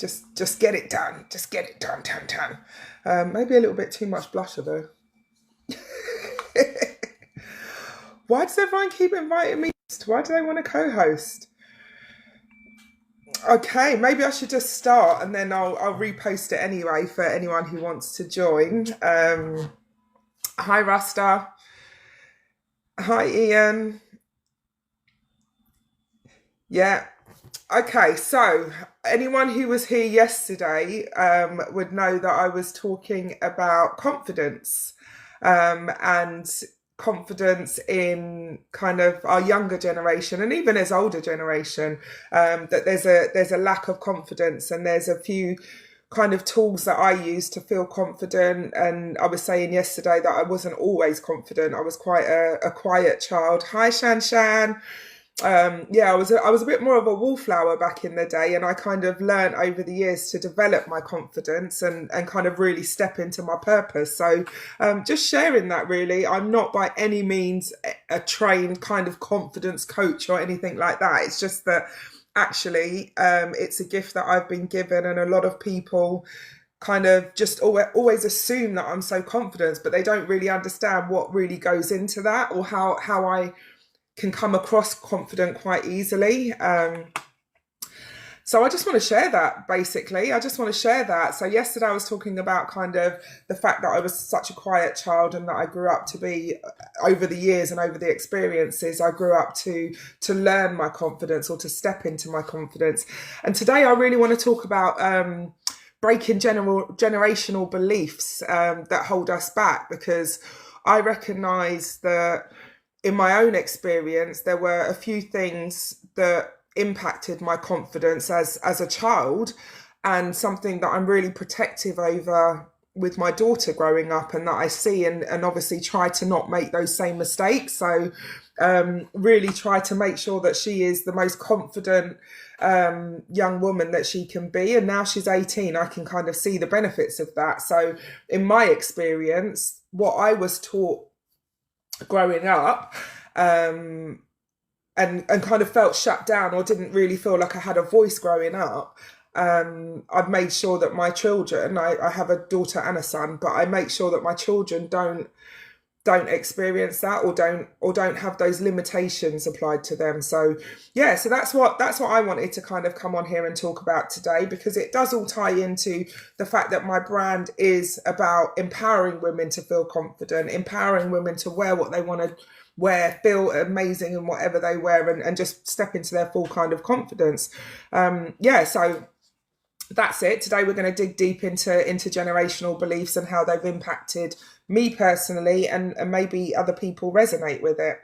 just get it done. Just get it done. Maybe a little bit too much blusher though. Why does everyone keep inviting me? Why do they want to co-host? Okay, maybe I should just start and then I'll repost it anyway for anyone who wants to join. Hi Rasta. Hi Ian. Yeah. Okay, so anyone who was here yesterday would know that I was talking about confidence and confidence in kind of our younger generation and even as older generation, that there's a lack of confidence, and there's a few kind of tools that I use to feel confident. And I was saying yesterday that I wasn't always confident. I was quite a quiet child. Hi Shan Shan. Yeah, I was a bit more of a wallflower back in the day, and I kind of learned over the years to develop my confidence and kind of really step into my purpose. So just sharing that really. I'm not by any means a trained kind of confidence coach or anything like that. It's just that actually it's a gift that I've been given, and a lot of people kind of just always assume that I'm so confident, but they don't really understand what really goes into that, or how I can come across confident quite easily. So I just want to share that, basically. I just want to share that. So yesterday I was talking about kind of the fact that I was such a quiet child, and that I grew up to be, over the years and over the experiences, I grew up to learn my confidence, or to step into my confidence. And today I really want to talk about breaking generational beliefs that hold us back, because I recognise that in my own experience, there were a few things that impacted my confidence as a child, and something that I'm really protective over with my daughter growing up, and that I see and obviously try to not make those same mistakes. So really try to make sure that she is the most confident young woman that she can be. And now she's 18, I can kind of see the benefits of that. So in my experience, what I was taught growing up and kind of felt shut down, or didn't really feel like I had a voice growing up, I've made sure that my children, I have a daughter and a son, but I make sure that my children don't experience that, or don't have those limitations applied to them. So yeah, so that's what I wanted to kind of come on here and talk about today, because it does all tie into the fact that my brand is about empowering women to feel confident, empowering women to wear what they want to wear, feel amazing in whatever they wear, and just step into their full kind of confidence. So that's it. Today we're going to dig deep into generational beliefs and how they've impacted me personally, and maybe other people resonate with it.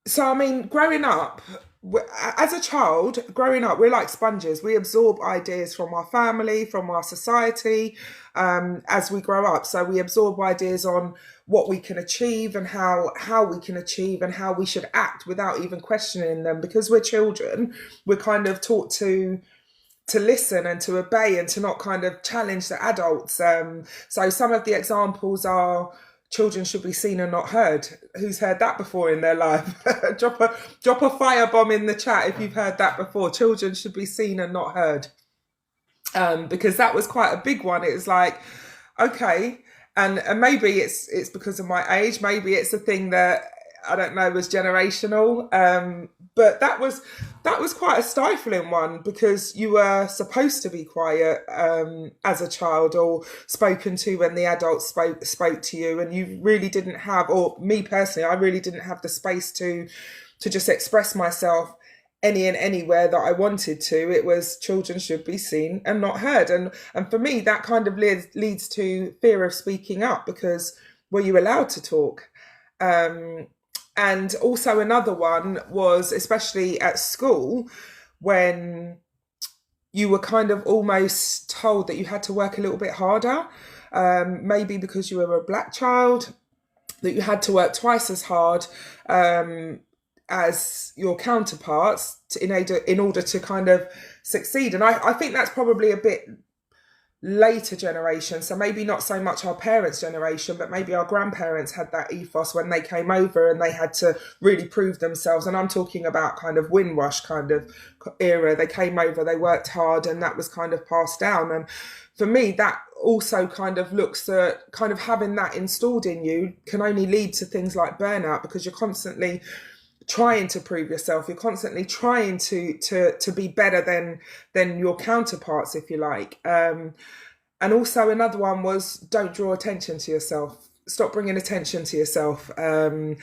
So I mean, growing up, as a child, growing up, we're like sponges. We absorb ideas from our family, from our society, as we grow up. So we absorb ideas on what we can achieve, and how we can achieve, and how we should act without even questioning them. Because we're children, we're kind of taught to listen and to obey, and to not kind of challenge the adults. So some of the examples are, children should be seen and not heard. Who's heard that before in their life? drop a firebomb in the chat if you've heard that before. Children should be seen and not heard. Because that was quite a big one. It was like, okay, and maybe it's because of my age. Maybe it's a thing that, I don't know, was generational. But that was quite a stifling one, because you were supposed to be quiet as a child, or spoken to when the adults spoke to you, and you really didn't have, or me personally, I really didn't have the space to just express myself any and anywhere that I wanted to. It was, children should be seen and not heard, and for me that kind of leads to fear of speaking up, because were you allowed to talk? And also another one was, especially at school, when you were kind of almost told that you had to work a little bit harder, maybe because you were a black child, that you had to work twice as hard as your counterparts in order to kind of succeed. And I think that's probably a bit later generation, so maybe not so much our parents' generation, but maybe our grandparents had that ethos when they came over and they had to really prove themselves. And I'm talking about kind of Windrush kind of era. They came over, they worked hard, and that was kind of passed down. And for me, that also kind of looks at kind of having that installed in you can only lead to things like burnout, because you're constantly trying to prove yourself, you're constantly trying to be better than your counterparts, if you like. And also another one was, don't draw attention to yourself, stop bringing attention to yourself. And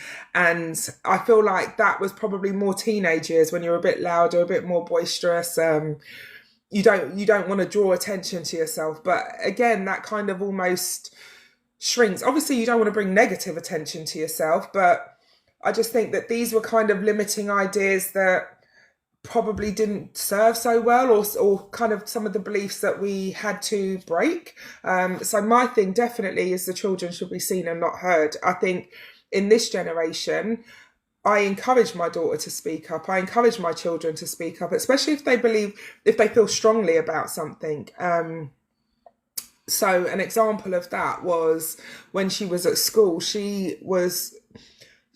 I feel like that was probably more teenage years, when you're a bit louder, a bit more boisterous. You don't want to draw attention to yourself, but again, that kind of almost shrinks. Obviously you don't want to bring negative attention to yourself, but I just think that these were kind of limiting ideas that probably didn't serve so well, or kind of some of the beliefs that we had to break. So my thing definitely is the children should be seen and not heard. I think in this generation, I encourage my daughter to speak up. I encourage my children to speak up, especially if they feel strongly about something. So an example of that was when she was at school.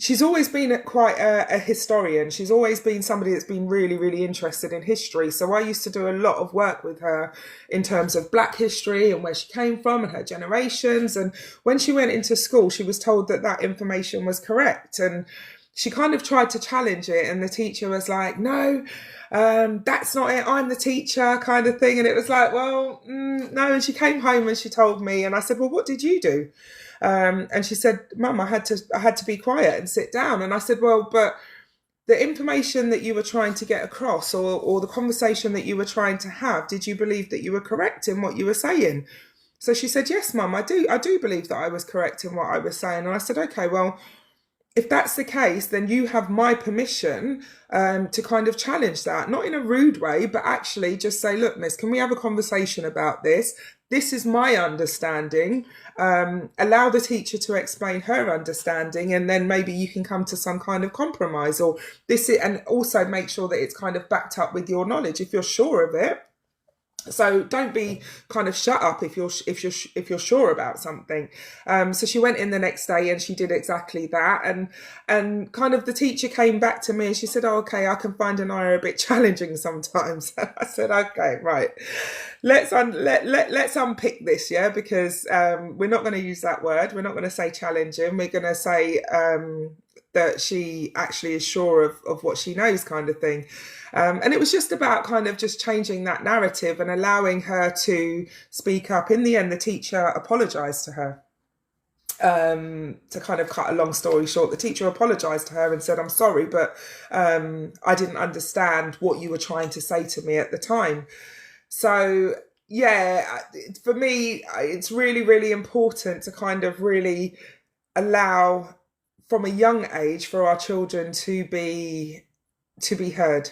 She's always been quite a historian. She's always been somebody that's been really, really interested in history. So I used to do a lot of work with her in terms of Black history and where she came from and her generations. And when she went into school, she was told that information was correct. And she kind of tried to challenge it. And the teacher was like, no, that's not it. I'm the teacher, kind of thing. And it was like, well, no. And she came home and she told me, and I said, well, what did you do? And she said, Mum, I had to be quiet and sit down. And I said, well, but the information that you were trying to get across, or the conversation that you were trying to have, did you believe that you were correct in what you were saying? So she said, yes, Mum, I do believe that I was correct in what I was saying. And I said, okay, well, if that's the case, then you have my permission to kind of challenge that, not in a rude way, but actually just say, look, miss, can we have a conversation about this? This is my understanding. Allow the teacher to explain her understanding, and then maybe you can come to some kind of compromise, and also make sure that it's kind of backed up with your knowledge if you're sure of it. So don't be kind of shut up if you're sure about something. So she went in the next day and she did exactly that. And kind of the teacher came back to me and she said, oh, okay, I can find Anaya a bit challenging sometimes. I said, okay, right. Let's unpick this, yeah, because we're not going to use that word. We're not going to say challenging. We're going to say that she actually is sure of what she knows, kind of thing. And it was just about kind of just changing that narrative and allowing her to speak up. In the end, the teacher apologised to her. To kind of cut a long story short, the teacher apologised to her and said, I'm sorry, but I didn't understand what you were trying to say to me at the time. So, yeah, for me, it's really, really important to kind of really allow from a young age for our children to be heard.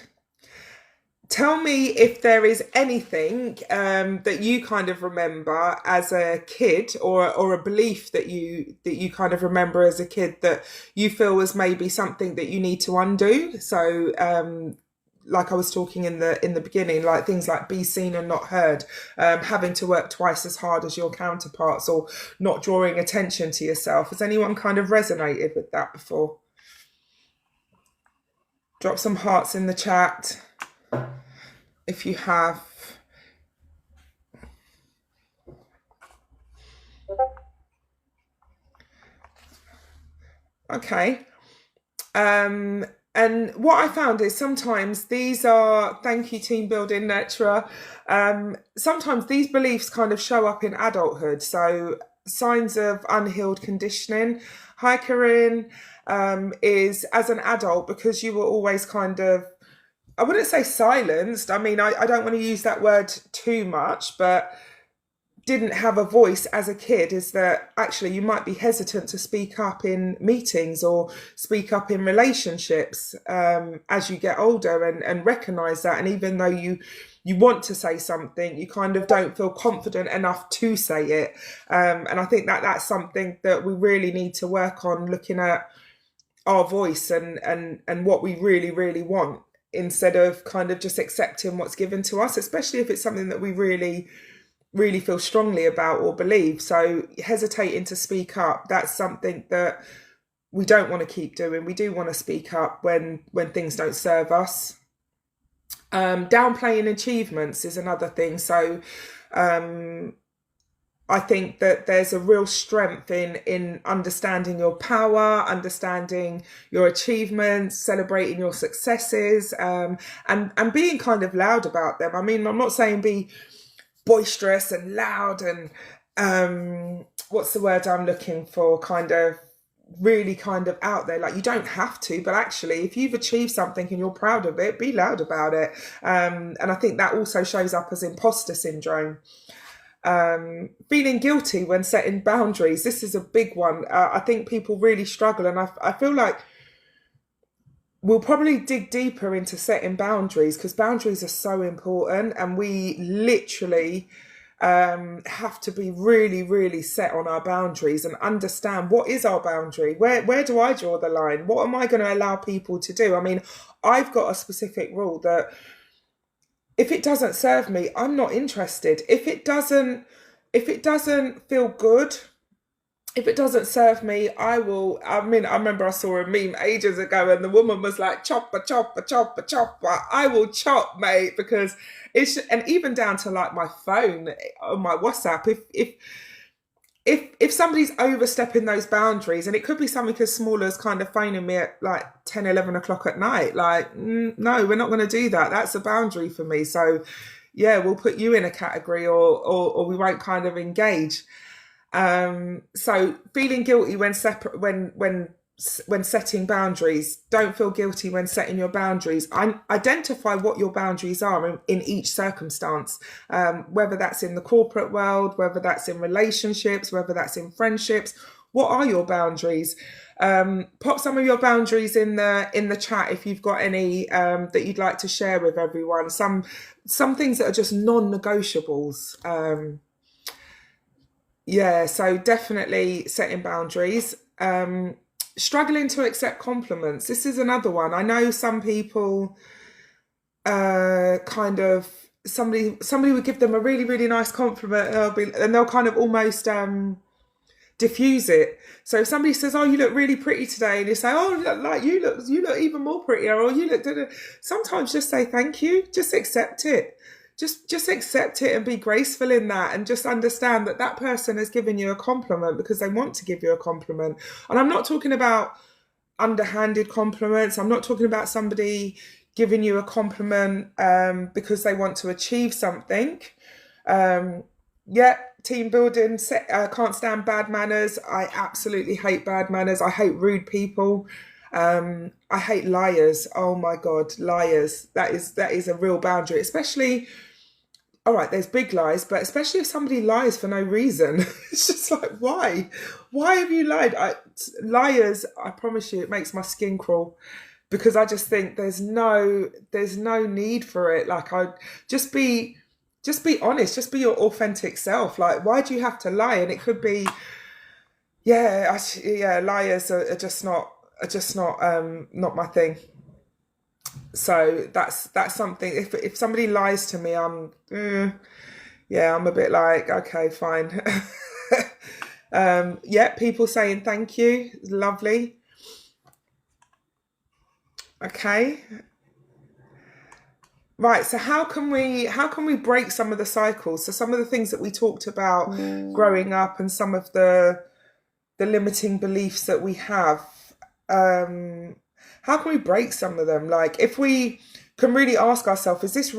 Tell me if there is anything that you kind of remember as a kid, or a belief that you kind of remember as a kid that you feel was maybe something that you need to undo. So like I was talking in the beginning, like things like be seen and not heard, having to work twice as hard as your counterparts, or not drawing attention to yourself. Has anyone kind of resonated with that before? Drop some hearts in the chat if you have. Okay. And what I found is sometimes these are, thank you, team building nurturer. Sometimes these beliefs kind of show up in adulthood. So signs of unhealed conditioning. Hi, Corinne, is as an adult, because you were always kind of, I wouldn't say silenced. I mean, I don't want to use that word too much, but didn't have a voice as a kid, is that actually you might be hesitant to speak up in meetings or speak up in relationships as you get older, and recognise that. And even though you want to say something, you kind of don't feel confident enough to say it. And I think that's something that we really need to work on, looking at our voice and what we really, really want, instead of kind of just accepting what's given to us, especially if it's something that we really really feel strongly about or believe. So hesitating to speak up, that's something that we don't want to keep doing. We do want to speak up when things don't serve us. Downplaying achievements is another thing. So I think that there's a real strength in understanding your power, understanding your achievements, celebrating your successes, and being kind of loud about them. I mean, I'm not saying be boisterous and loud and what's the word I'm looking for? Kind of really kind of out there. Like, you don't have to, but actually, if you've achieved something and you're proud of it, be loud about it. And I think that also shows up as imposter syndrome. Feeling guilty when setting boundaries. This is a big one. I think people really struggle, and I feel like we'll probably dig deeper into setting boundaries, because boundaries are so important, and we literally have to be really, really set on our boundaries and understand what is our boundary. Where do I draw the line? What am I going to allow people to do? I mean, I've got a specific rule that if it doesn't serve me, I'm not interested. If it doesn't feel good, if it doesn't serve me, I will. I mean, I remember I saw a meme ages ago, and the woman was like, chopper, chopper, chopper, chopper. I will chop, mate, because and even down to like my phone on my WhatsApp, if somebody's overstepping those boundaries, and it could be something as small as kind of phoning me at like 10, 11 o'clock at night, like, no, we're not going to do that. That's a boundary for me. So yeah, we'll put you in a category, or we won't kind of engage. So feeling guilty when setting boundaries. Don't feel guilty when setting your boundaries. Identify what your boundaries are in each circumstance, whether that's in the corporate world, whether that's in relationships, whether that's in friendships. What are your boundaries? Pop some of your boundaries in the chat if you've got any that you'd like to share with everyone. Some things that are just non-negotiables. Yeah, so definitely setting boundaries. Struggling to accept compliments. This is another one. I know some people kind of somebody would give them a really, really nice compliment, and they'll kind of almost diffuse it. So if somebody says, "Oh, you look really pretty today," and you say, "Oh, like you look even more prettier," or "You look," sometimes just say thank you. Just accept it. Just accept it and be graceful in that, and just understand that that person has given you a compliment because they want to give you a compliment. And I'm not talking about underhanded compliments. I'm not talking about somebody giving you a compliment because they want to achieve something. Team building, can't stand bad manners. I absolutely hate bad manners. I hate rude people. I hate liars. Oh my God, liars. That is a real boundary, especially, all right, there's big lies, but especially if somebody lies for no reason. It's just like, why? Why have you lied? Liars, I promise you, it makes my skin crawl, because I just think there's no need for it. Like, just be honest, just be your authentic self. Like, why do you have to lie? And it could be, liars are just not not my thing. So that's something. If somebody lies to me, I'm a bit like, okay, fine. People saying thank you, lovely. Okay. Right, so how can we break some of the cycles? So some of the things that we talked about growing up, and some of the limiting beliefs that we have. How can we break some of them? Like, if we can really ask ourselves, is this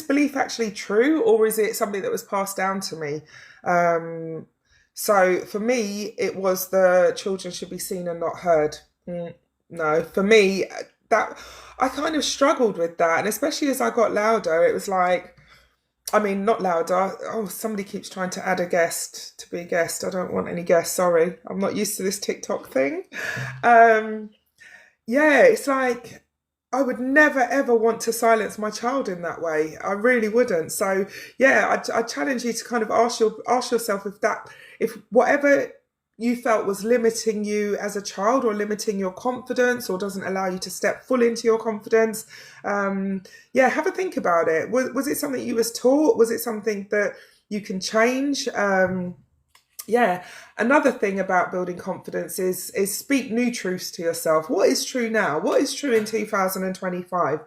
belief actually true, or is it something that was passed down to me? So for me, it was the children should be seen and not heard. No, for me, that I kind of struggled with that, and especially as I got louder, it was like, I mean, not louder. Oh, somebody keeps trying to add a guest to be a guest. I don't want any guests. Sorry. I'm not used to this TikTok thing. It's like, I would never, ever want to silence my child in that way. I really wouldn't. So, I challenge you to kind of ask yourself if whatever you felt was limiting you as a child, or limiting your confidence, or doesn't allow you to step full into your confidence. Yeah, have a think about it. Was it something you was taught? Was it something that you can change? Yeah, another thing about building confidence is speak new truths to yourself. What is true now? What is true in 2025?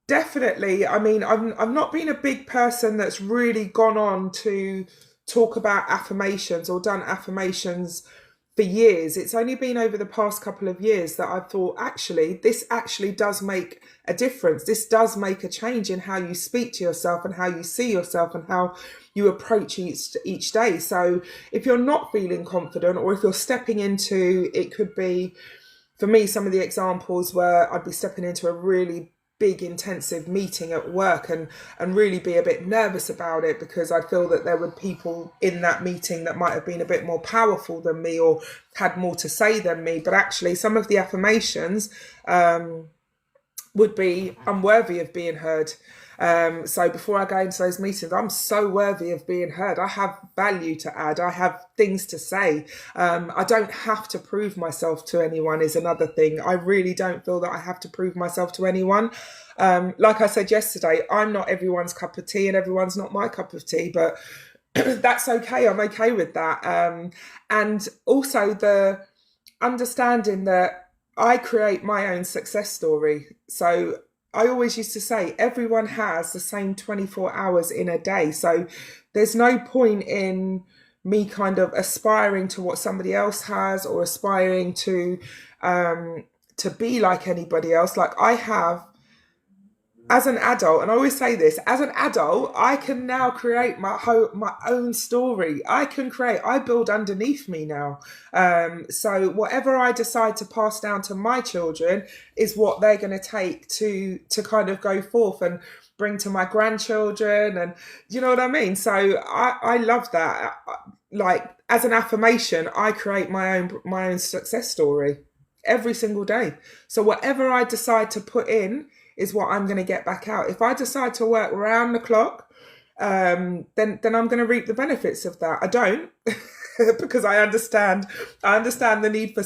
Definitely. I mean, I've not been a big person that's really gone on to talk about affirmations or done affirmations for years. It's only been over the past couple of years that I've thought, actually, this actually does make a difference. This does make a change in how you speak to yourself and how you see yourself and how you approach each day. So if you're not feeling confident, or if you're stepping into, it could be, for me, some of the examples where I'd be stepping into a really big intensive meeting at work and really be a bit nervous about it, because I feel that there were people in that meeting that might have been a bit more powerful than me or had more to say than me. But actually some of the affirmations would be, I'm worthy of being heard. So before I go into those meetings, I'm so worthy of being heard. I have value to add. I have things to say. I don't have to prove myself to anyone is another thing. I really don't feel that I have to prove myself to anyone. Like I said yesterday, I'm not everyone's cup of tea and everyone's not my cup of tea, but that's okay. I'm okay with that. And also the understanding that I create my own success story. So I always used to say everyone has the same 24 hours in a day. So there's no point in me kind of aspiring to what somebody else has, or aspiring to be like anybody else. Like I have, as an adult, and I always say this, as an adult, I can now create my own story. I build underneath me now. So whatever I decide to pass down to my children is what they're going to take to kind of go forth and bring to my grandchildren. And you know what I mean? So I love that. Like, as an affirmation, I create my own success story every single day. So whatever I decide to put in is what I'm going to get back out. If I decide to work round the clock, then I'm going to reap the benefits of that. I don't, because I understand the need for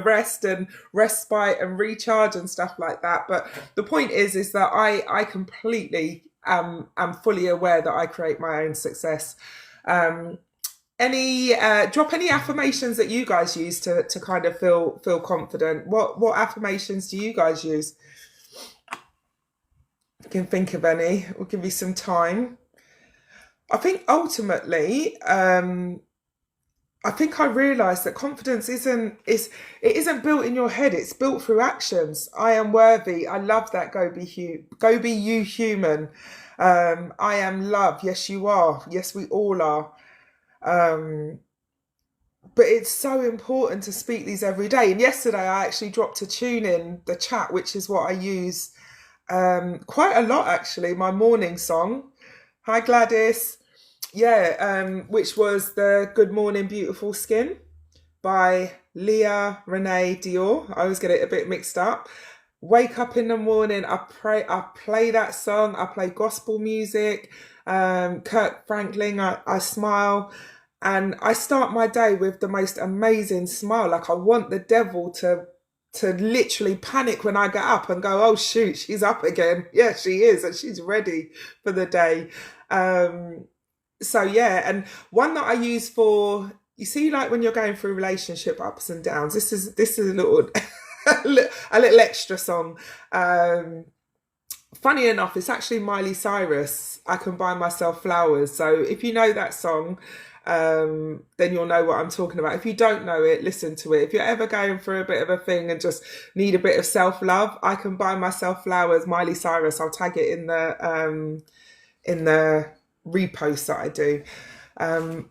rest and respite and recharge and stuff like that. But the point is that I completely am fully aware that I create my own success. Drop any affirmations that you guys use to kind of feel confident. What affirmations do you guys use? If you can think of any, we'll give you some time. I think ultimately, I think I realised that confidence isn't built in your head. It's built through actions. I am worthy. I love that. Go be you, human. I am love. Yes, you are. Yes, we all are. But it's so important to speak these every day. And yesterday I actually dropped a tune in the chat, which is what I use quite a lot, actually. My morning song. Hi, Gladys. Yeah, which was the Good Morning Beautiful Skin by Leah Renee Dior. I always get it a bit mixed up. Wake up in the morning, I play that song. I play gospel music, Kirk Franklin, I smile. And I start my day with the most amazing smile. Like, I want the devil to literally panic when I get up and go, oh shoot, she's up again. Yeah, she is, and she's ready for the day. So yeah, and one that I use for, you see, like when you're going through relationship ups and downs, this is a little a little extra song. Funny enough, it's actually Miley Cyrus, I Can Buy Myself Flowers. So if you know that song, then you'll know what I'm talking about. If you don't know it, listen to it. If you're ever going through a bit of a thing and just need a bit of self-love, I Can Buy Myself Flowers, Miley Cyrus. I'll tag it in the repost that I do.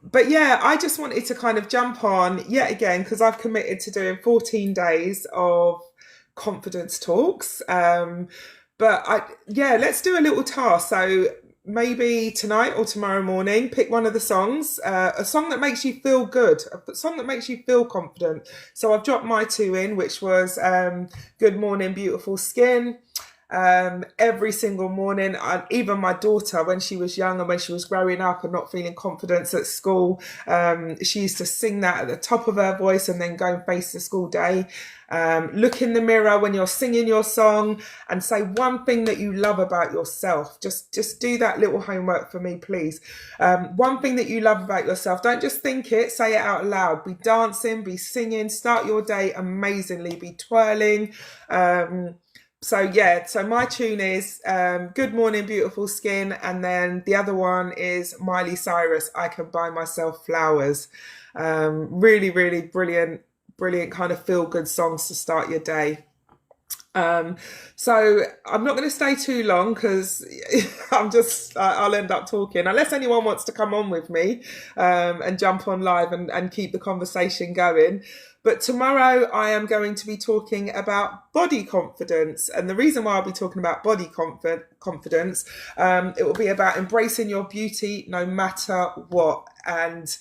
But yeah, I just wanted to kind of jump on yet again, because I've committed to doing 14 days of confidence talks. Let's do a little task. So maybe tonight or tomorrow morning, pick one of the songs, a song that makes you feel good, a song that makes you feel confident. So I've dropped my two in, which was Good Morning Beautiful Skin, every single morning. Even my daughter, when she was young and when she was growing up and not feeling confidence at school, she used to sing that at the top of her voice and then go and face the school day. Look in the mirror when you're singing your song and say one thing that you love about yourself. Just do that little homework for me, please. One thing that you love about yourself. Don't just think it, say it out loud. Be dancing, be singing, start your day amazingly, be twirling. So my tune is Good Morning Beautiful Skin, and then the other one is Miley Cyrus, I Can Buy Myself Flowers. Really, really brilliant kind of feel good songs to start your day. So I'm not going to stay too long because I'll end up talking unless anyone wants to come on with me and jump on live and keep the conversation going. But tomorrow I am going to be talking about body confidence. And the reason why I'll be talking about body confidence, it will be about embracing your beauty no matter what. And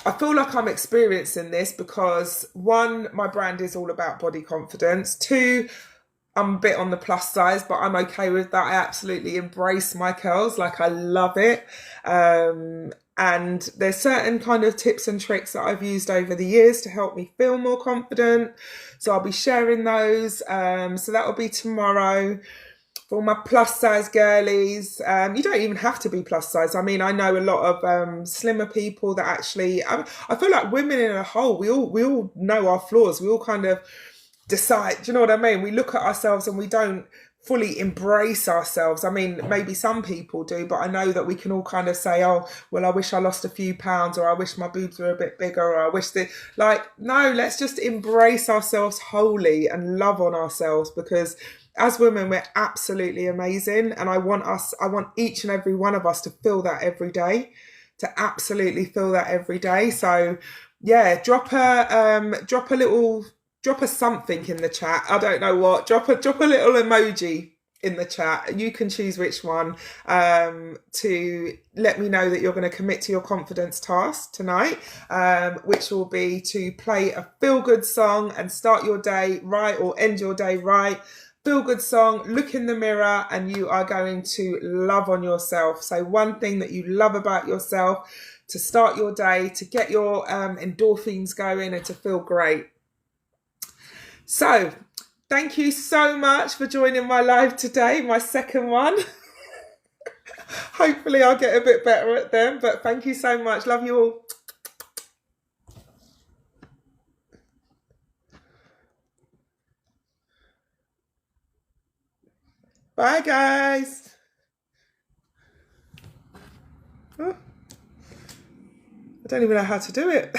I feel like I'm experiencing this because, one, my brand is all about body confidence. Two, I'm a bit on the plus size, but I'm okay with that. I absolutely embrace my curls, like I love it. And there's certain kind of tips and tricks that I've used over the years to help me feel more confident. So I'll be sharing those. So that will be tomorrow. For all my plus size girlies, you don't even have to be plus size. I mean, I know a lot of slimmer people that actually, I feel like women in a whole, we all know our flaws. We all kind of decide, do you know what I mean? We look at ourselves and we don't fully embrace ourselves. I mean, maybe some people do, but I know that we can all kind of say, oh, well, I wish I lost a few pounds, or I wish my boobs were a bit bigger, or I wish that, like, no, let's just embrace ourselves wholly and love on ourselves, because as women, we're absolutely amazing. And I want each and every one of us to feel that every day, to absolutely feel that every day. So yeah, drop a something in the chat. I don't know what. Drop a little emoji in the chat. You can choose which one to let me know that you're going to commit to your confidence task tonight, which will be to play a feel-good song and start your day right or end your day right. Feel good song, look in the mirror, and you are going to love on yourself. So one thing that you love about yourself to start your day, to get your endorphins going and to feel great. So thank you so much for joining my live today, my second one. Hopefully I'll get a bit better at them, but thank you so much. Love you all. Bye, guys. Oh, I don't even know how to do it.